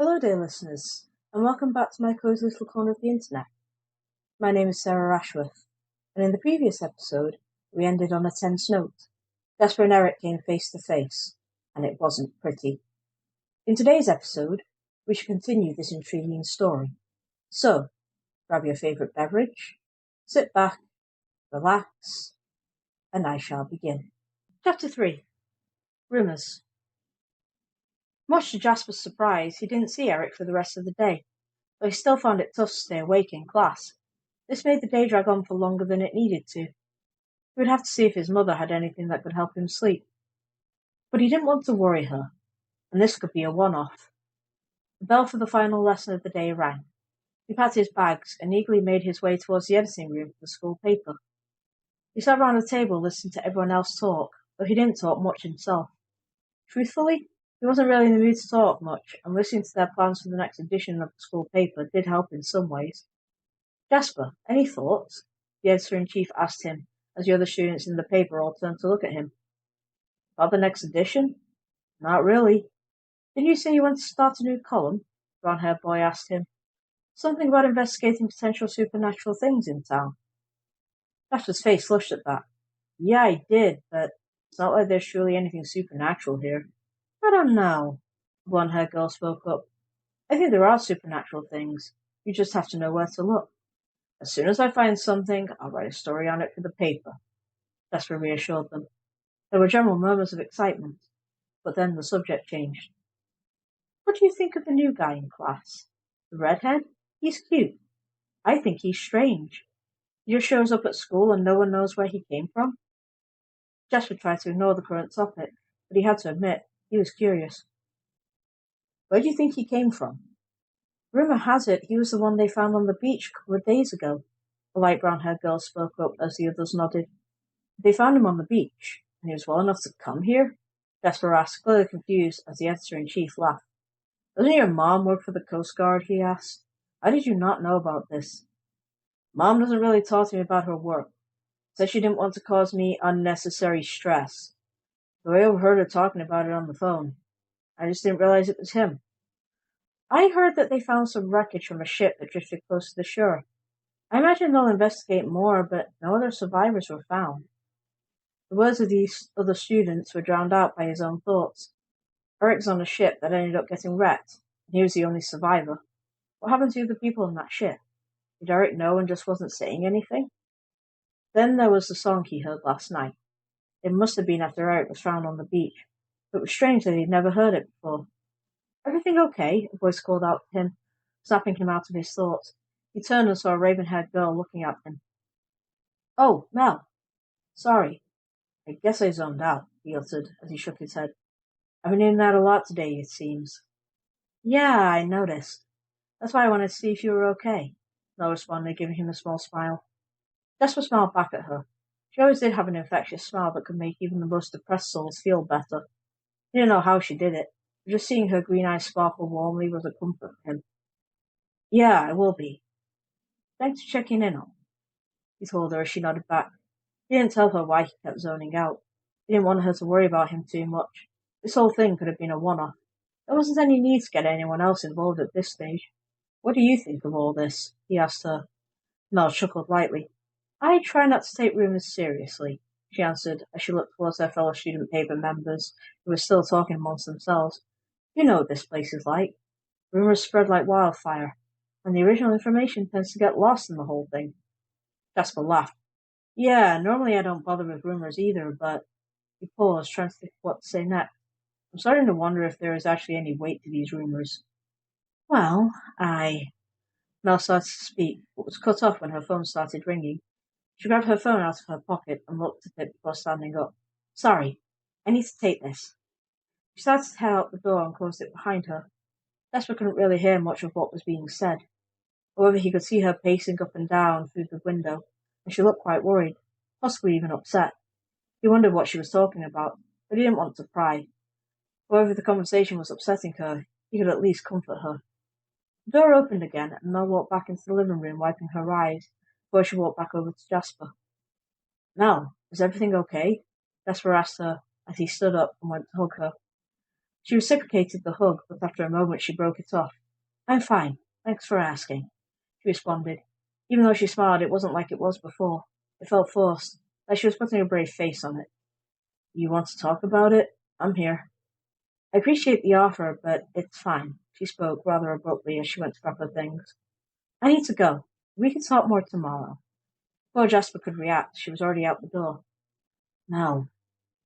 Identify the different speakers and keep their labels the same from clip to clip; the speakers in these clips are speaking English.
Speaker 1: Hello dear listeners, and welcome back to my cosy little corner of the internet. My name is Sarah Ashworth, and in the previous episode, we ended on a tense note. Jasper and Eric came face to face, and it wasn't pretty. In today's episode, we shall continue this intriguing story. So, grab your favourite beverage, sit back, relax, and I shall begin. Chapter 3. Rumours. Much to Jasper's surprise, he didn't see Eric for the rest of the day, though he still found it tough to stay awake in class. This made the day drag on for longer than it needed to. He would have to see if his mother had anything that could help him sleep. But he didn't want to worry her, and this could be a one-off. The bell for the final lesson of the day rang. He packed his bags and eagerly made his way towards the editing room for the school paper. He sat round the table listening to everyone else talk, though he didn't talk much himself. Truthfully, he wasn't really in the mood to talk much, and listening to their plans for the next edition of the school paper did help in some ways. Jasper, any thoughts? The editor-in-chief asked him, as the other students in the paper all turned to look at him. About the next edition? Not really. Didn't you say you wanted to start a new column? The brown-haired boy asked him. Something about investigating potential supernatural things in town. Jasper's face flushed at that. Yeah, I did, but it's not like there's surely anything supernatural here. I don't know. The blonde-haired girl spoke up. I think there are supernatural things. You just have to know where to look. As soon as I find something, I'll write a story on it for the paper. Jasper reassured them. There were general murmurs of excitement, but then the subject changed. What do you think of the new guy in class? The redhead? He's cute. I think he's strange. He just shows up at school and no one knows where he came from. Jasper tried to ignore the current topic, but he had to admit he was curious. Where do you think he came from? Rumour has it he was the one they found on the beach a couple of days ago. The light brown-haired girl spoke up as the others nodded. They found him on the beach, and he was well enough to come here? Jasper asked, clearly confused, as the editor-in-chief laughed. Doesn't your mom work for the Coast Guard? He asked. How did you not know about this? Mom doesn't really talk to me about her work. Said she didn't want to cause me unnecessary stress. Though I overheard her talking about it on the phone. I just didn't realize it was him. I heard that they found some wreckage from a ship that drifted close to the shore. I imagine they'll investigate more, but no other survivors were found. The words of these other students were drowned out by his own thoughts. Eric's on a ship that ended up getting wrecked, and he was the only survivor. What happened to the people on that ship? Did Eric know and just wasn't saying anything? Then there was the song he heard last night. It must have been after Eric was found on the beach. It was strange that he'd never heard it before. Everything okay? A voice called out to him, snapping him out of his thoughts. He turned and saw a raven-haired girl looking at him. Oh, Mel. Sorry. I guess I zoned out, he uttered as he shook his head. I've been in that a lot today, it seems. Yeah, I noticed. That's why I wanted to see if you were okay, Mel responded, giving him a small smile. Jasper smiled back at her. She always did have an infectious smile that could make even the most depressed souls feel better. He didn't know how she did it, but just seeing her green eyes sparkle warmly was a comfort for him. Yeah, I will be. Thanks for checking in on me, he told her as she nodded back. He didn't tell her why he kept zoning out. He didn't want her to worry about him too much. This whole thing could have been a one-off. There wasn't any need to get anyone else involved at this stage. What do you think of all this? He asked her. Mel chuckled lightly. I try not to take rumours seriously, she answered as she looked towards her fellow student paper members, who were still talking amongst themselves. You know what this place is like. Rumours spread like wildfire, and the original information tends to get lost in the whole thing. Jasper laughed. Yeah, normally I don't bother with rumours either, but he paused, trying to think what to say next. I'm starting to wonder if there is actually any weight to these rumours. Well, Mel started to speak, but was cut off when her phone started ringing. She grabbed her phone out of her pocket and looked at it before standing up. Sorry, I need to take this. She started to head out the door and closed it behind her. Jasper couldn't really hear much of what was being said. However, he could see her pacing up and down through the window, and she looked quite worried, possibly even upset. He wondered what she was talking about, but he didn't want to pry. However, the conversation was upsetting her, he could at least comfort her. The door opened again, and Mel walked back into the living room, wiping her eyes, before she walked back over to Jasper. Mel, is everything okay? Jasper asked her as he stood up and went to hug her. She reciprocated the hug, but after a moment she broke it off. "I'm fine. Thanks for asking," she responded. Even though she smiled, it wasn't like it was before. It felt forced, like she was putting a brave face on it. "You want to talk about it? I'm here." "I appreciate the offer, but it's fine," she spoke rather abruptly as she went to grab her things. "I need to go. We can talk more tomorrow." Before Jasper could react, she was already out the door. "Mel,"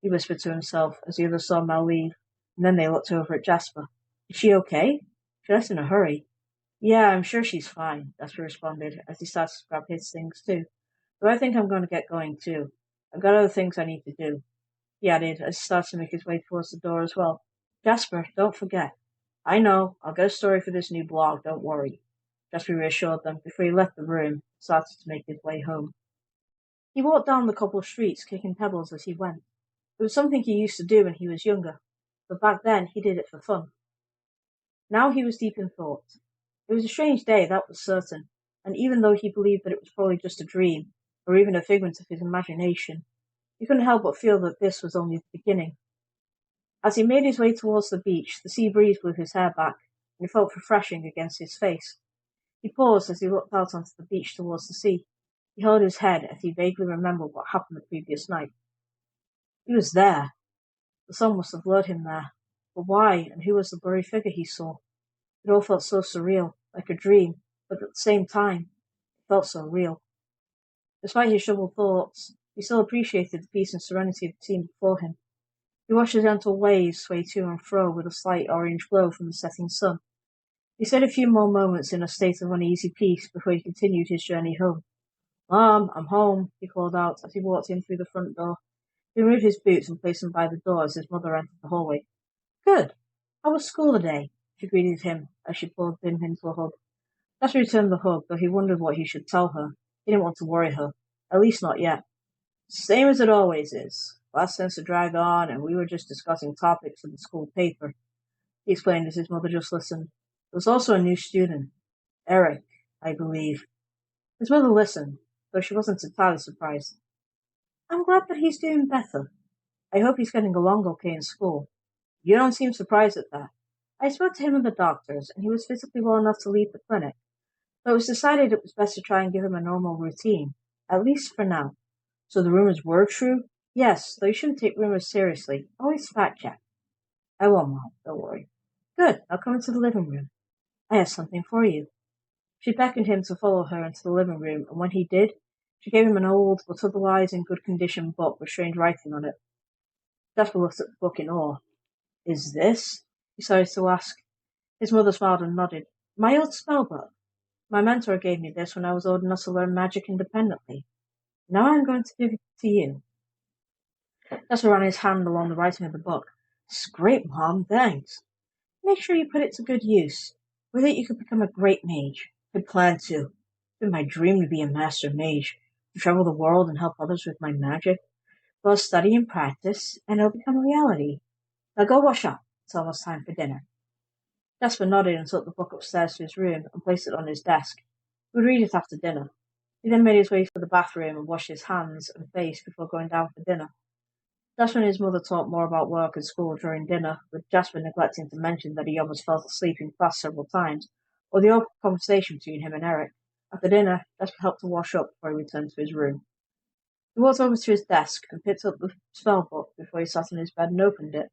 Speaker 1: he whispered to himself as the others saw Mel leave, and then they looked over at Jasper. "Is she okay? She left in a hurry." "Yeah, I'm sure she's fine," Jasper responded as he started to grab his things too. "But I think I'm going to get going too. I've got other things I need to do," he added as he started to make his way towards the door as well. "Jasper, don't forget." "I know. I'll get a story for this new blog, don't worry," Jasper reassured them before he left the room and started to make his way home. He walked down the cobbled streets, kicking pebbles as he went. It was something he used to do when he was younger, but back then he did it for fun. Now he was deep in thought. It was a strange day, that was certain, and even though he believed that it was probably just a dream, or even a figment of his imagination, he couldn't help but feel that this was only the beginning. As he made his way towards the beach, the sea breeze blew his hair back, and it felt refreshing against his face. He paused as he looked out onto the beach towards the sea. He held his head as he vaguely remembered what happened the previous night. He was there. The sun must have lured him there. But why, and who was the blurry figure he saw? It all felt so surreal, like a dream, but at the same time, it felt so real. Despite his troubled thoughts, he still appreciated the peace and serenity of the scene before him. He watched the gentle waves sway to and fro with a slight orange glow from the setting sun. He stayed a few more moments in a state of uneasy peace before he continued his journey home. "Mom, I'm home," he called out as he walked in through the front door. He removed his boots and placed them by the door as his mother entered the hallway. "Good. How was school today?" she greeted him as she pulled him into a hug. Jasper returned the hug, though he wondered what he should tell her. He didn't want to worry her. At least not yet. "Same as it always is. Class tends to drag on, and we were just discussing topics for the school paper," he explained as his mother just listened. "There was also a new student. Eric, I believe." His mother listened, though she wasn't entirely surprised. "I'm glad that he's doing better. I hope he's getting along okay in school." "You don't seem surprised at that. I spoke to him and the doctors, and he was physically well enough to leave the clinic, but it was decided it was best to try and give him a normal routine, at least for now." "So the rumors were true?" "Yes, though you shouldn't take rumors seriously. Always fact check." "I will, Mom. Don't worry." "Good. Now come into the living room. I have something for you." She beckoned him to follow her into the living room, and when he did, she gave him an old but otherwise in good condition book with strange writing on it. Jasper looked at the book in awe. "Is this?" he started to ask. His mother smiled and nodded. "My old spell book. My mentor gave me this when I was old enough to learn magic independently. Now I'm going to give it to you." Jasper ran his hand along the writing of the book. "It's great, Mom. Thanks. Make sure you put it to good use. With it you could become a great mage. I plan to. It's been my dream to be a master mage, to travel the world and help others with my magic. But I'll study and practice, and it'll become a reality. Now go wash up. It's almost time for dinner." Jasper nodded and took the book upstairs to his room and placed it on his desk. He would read it after dinner. He then made his way to the bathroom and washed his hands and face before going down for dinner. Jasper and his mother talked more about work and school during dinner, with Jasper neglecting to mention that he almost fell asleep in class several times, or the awkward conversation between him and Eric. After dinner, Jasper helped to wash up before he returned to his room. He walked over to his desk and picked up the spell book before he sat on his bed and opened it.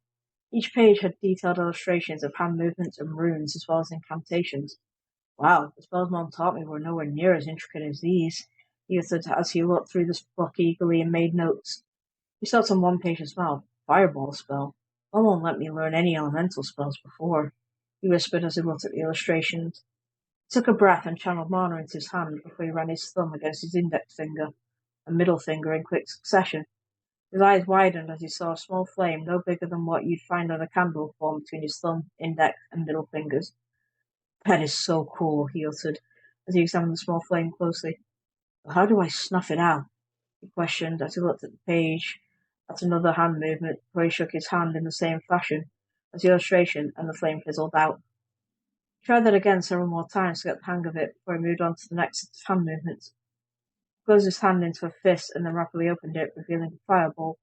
Speaker 1: Each page had detailed illustrations of hand movements and runes, as well as incantations. "Wow, the spells Mom taught me were nowhere near as intricate as these," he uttered as he looked through the book eagerly and made notes. He stopped on one page and smiled. "Fireball spell. Mom won't let me learn any elemental spells before," he whispered as he looked at the illustrations. He took a breath and channeled mana into his hand before he ran his thumb against his index finger and middle finger in quick succession. His eyes widened as he saw a small flame no bigger than what you'd find on a candle form between his thumb, index, and middle fingers. "That is so cool," he uttered as he examined the small flame closely. "But how do I snuff it out?" he questioned as he looked at the page at another hand movement before he shook his hand in the same fashion as the illustration and the flame fizzled out. He tried that again several more times to get the hang of it before he moved on to the next set of hand movements. He closed his hand into a fist and then rapidly opened it, revealing a fireball.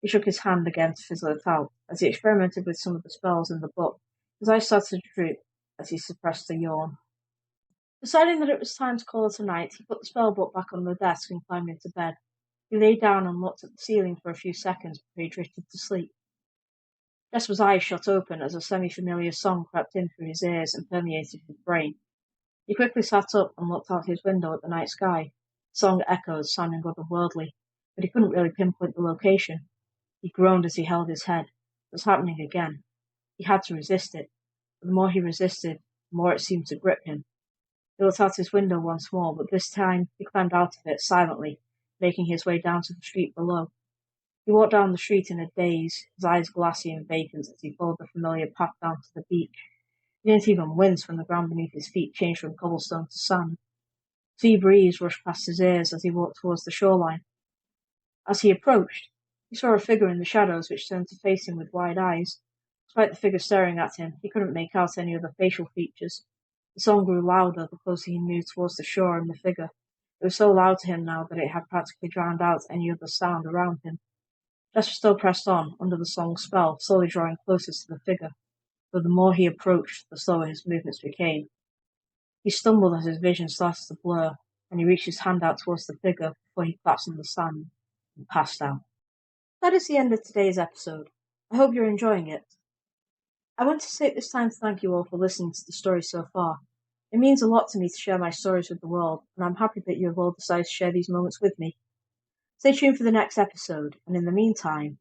Speaker 1: He shook his hand again to fizzle it out. As he experimented with some of the spells in the book, his eyes started to droop as he suppressed a yawn. Deciding that it was time to call it a night, he put the spell book back on the desk and climbed into bed. He lay down and looked at the ceiling for a few seconds before he drifted to sleep. Jasper's eyes shot open as a semi-familiar song crept in through his ears and permeated his brain. He quickly sat up and looked out his window at the night sky. The song echoed, sounding otherworldly, but he couldn't really pinpoint the location. He groaned as he held his head. It was happening again. He had to resist it, but the more he resisted, the more it seemed to grip him. He looked out his window once more, but this time he climbed out of it silently, making his way down to the street below. He walked down the street in a daze, his eyes glassy and vacant as he followed the familiar path down to the beach. He didn't even wince when the ground beneath his feet changed from cobblestone to sand. A sea breeze rushed past his ears as he walked towards the shoreline. As he approached, he saw a figure in the shadows which turned to face him with wide eyes. Despite the figure staring at him, he couldn't make out any other facial features. The song grew louder the closer he moved towards the shore and the figure. It was so loud to him now that it had practically drowned out any other sound around him. Jasper still pressed on, under the song's spell, slowly drawing closer to the figure, though the more he approached, the slower his movements became. He stumbled as his vision started to blur, and he reached his hand out towards the figure before he collapsed on the sand and passed out. That is the end of today's episode. I hope you're enjoying it. I want to take this time to thank you all for listening to the story so far. It means a lot to me to share my stories with the world, and I'm happy that you have all decided to share these moments with me. Stay tuned for the next episode, and in the meantime,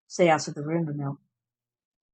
Speaker 1: stay out of the rumour mill.